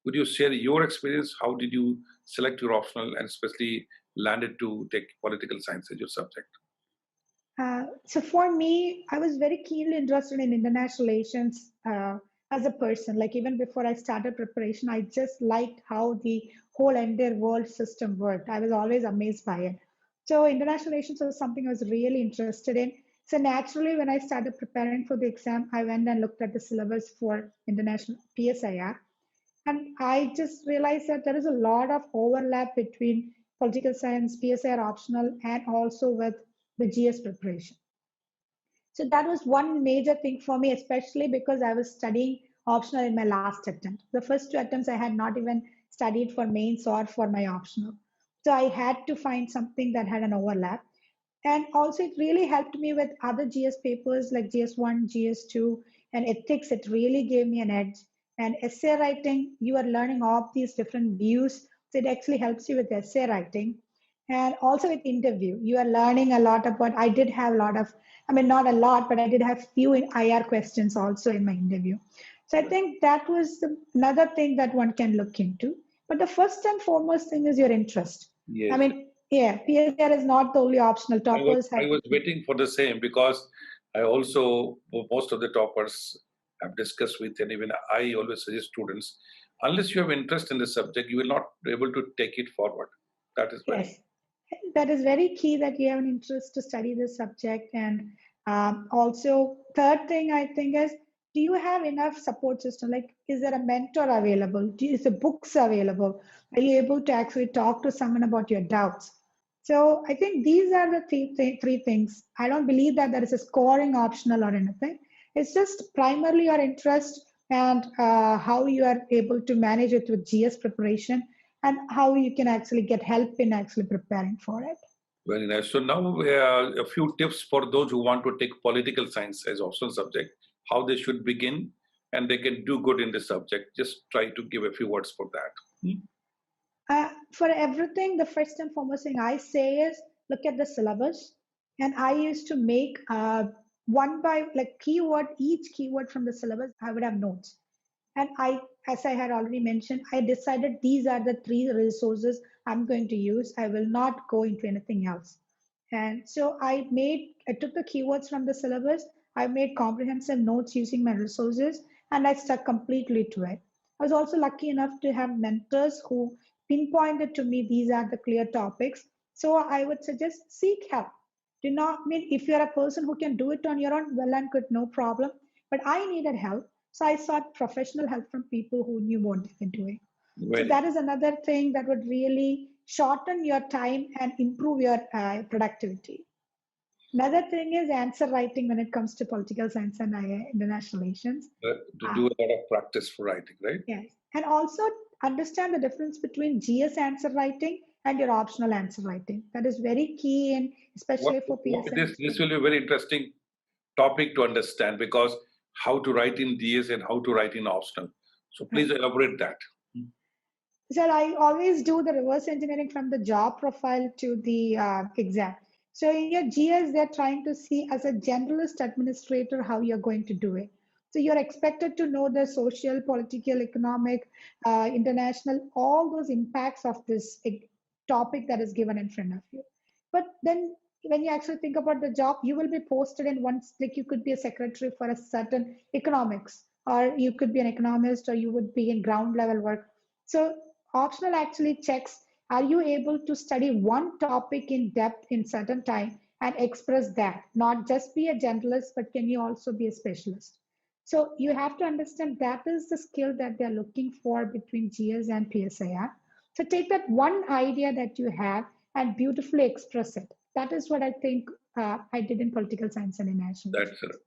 Would you share your experience? How did you select your optional and especially landed to take political science as your subject? So for me, I was very keenly interested in international relations as a person. Like even before I started preparation, I just liked how the whole entire world system worked. I was always amazed by it. So international relations was something I was really interested in. So naturally, when I started preparing for the exam, I went and looked at the syllabus for international PSIR. And I just realized that there is a lot of overlap between political science, PSIR optional, and also with the GS preparation. So that was one major thing for me, especially because I was studying optional in my last attempt. The first two attempts I had not even studied for mains or for my optional. So I had to find something that had an overlap. And also it really helped me with other GS papers like GS1, GS2, and ethics. It really gave me an edge. And essay writing, you are learning all these different views. So it actually helps you with essay writing. And also with interview, you are learning a lot about, I did have a lot of, I mean, not a lot, but I did have few IR questions also in my interview. So I think that was another thing that one can look into. But the first and foremost thing is your interest. Yes. I mean, yeah, PSR is not the only optional. Toppers I was waiting for the same because I also, most of the toppers I've discussed with, and even I always suggest students, unless you have interest in the subject, you will not be able to take it forward. That is right. Yes. That is very key that you have an interest to study this subject. And also, third thing I think is, do you have enough support system? Like, is there a mentor available? Is the books available? Are you able to actually talk to someone about your doubts? So I think these are the three things. I don't believe that there is a scoring optional or anything. It's just primarily your interest and how you are able to manage it with GS preparation and how you can actually get help in actually preparing for it. Very nice. So now a few tips for those who want to take political science as optional subject, how they should begin and they can do good in this subject. Just try to give a few words for that. For everything, the first and foremost thing I say is look at the syllabus. And I used to make one by like keyword, each keyword from the syllabus, I would have notes. And as I had already mentioned, I decided these are the three resources I'm going to use. I will not go into anything else. And so I took the keywords from the syllabus. I made comprehensive notes using my resources, and I stuck completely to it. I was also lucky enough to have mentors who pinpointed to me these are the clear topics. So I would suggest seek help. Do not mean if you're a person who can do it on your own, well and good, no problem. But I needed help. So I sought professional help from people who knew what they were doing. So that is another thing that would really shorten your time and improve your productivity. Another thing is answer writing when it comes to political science and international relations. To do a lot of practice for writing, right? Yes. And also understand the difference between GS answer writing and your optional answer writing. That is very key, and especially for PSI. This will be a very interesting topic to understand, because how to write in GS and how to write in optional. So please elaborate that. So I always do the reverse engineering from the job profile to the exam. So in your GS, they're trying to see as a generalist administrator how you're going to do it. So you're expected to know the social, political, economic, international, all those impacts of this topic that is given in front of you. But then when you actually think about the job, you will be posted in one, like you could be a secretary for a certain economics, or you could be an economist, or you would be in ground level work. So optional actually checks, are you able to study one topic in depth in certain time and express that, not just be a generalist, but can you also be a specialist? So you have to understand that is the skill that they're looking for between GS and PSIR. So take that one idea that you have and beautifully express it. That is what I think I did in political science and international.